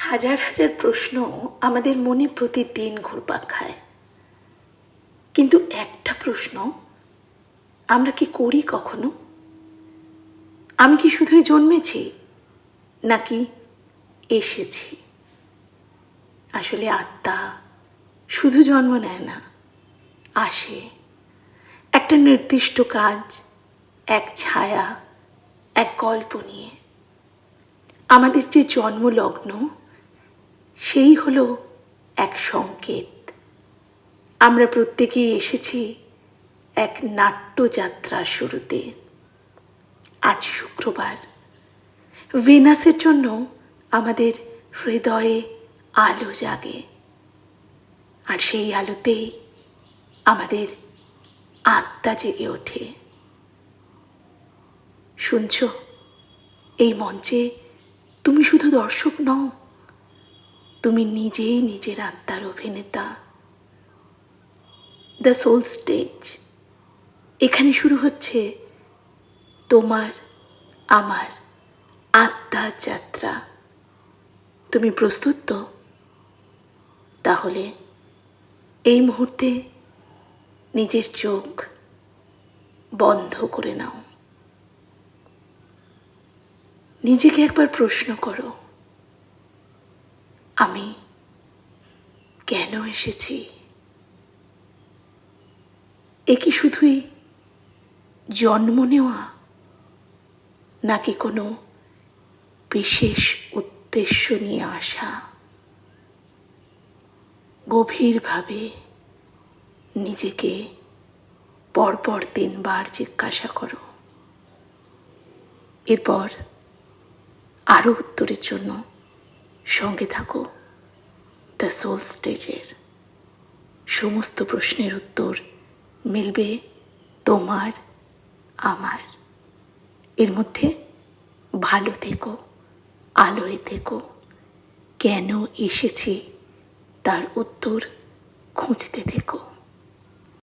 হাজার হাজার প্রশ্ন আমাদের মনে প্রতিদিন ঘুরপাক খায়, কিন্তু একটা প্রশ্ন আমরা কি করি কখনো? আমি কি শুধুই জন্মেছি নাকি এসেছি? আসলে আত্মা শুধু জন্ম নেয় না, আসে একটা নির্দিষ্ট কাজ, এক ছায়া, এক গল্প নিয়ে। আমাদের যে জন্মলগ্ন সেই হলো এক সংকেত। আমরা প্রত্যেকেই এসেছি এক নাট্যযাত্রার শুরুতে। আজ শুক্রবার, ভেনাসের জন্য আমাদের হৃদয়ে আলো জাগে, আর সেই আলোতেই আমাদের আত্মা জেগে ওঠে। শুনছ, এই মঞ্চে তুমি শুধু দর্শক নও, তুমি নিজেই নিজের আত্মার অভিনেতা। দ্য সোল স্টেজ, এখানে শুরু হচ্ছে তোমার আমার আত্মার যাত্রা। তুমি প্রস্তুত তো? তাহলে এই মুহূর্তে নিজের চোখ বন্ধ করে নাও। নিজেকে একবার প্রশ্ন করো, আমি কেন এসেছি? এ কি শুধুই জন্ম নেওয়া, নাকি কোনো বিশেষ উদ্দেশ্য নিয়ে আসা? গভীরভাবে নিজেকে পরপর 3 বার জিজ্ঞাসা করো। এরপর আরও উত্তরের জন্য সঙ্গে থাকো দ্য সোল স্টেজের। সমস্ত প্রশ্নের উত্তর মিলবে তোমার আমার। এর মধ্যে ভালো থেকো, আলোয় থেকো, কেন এসেছি তার উত্তর খুঁজতে থেকো।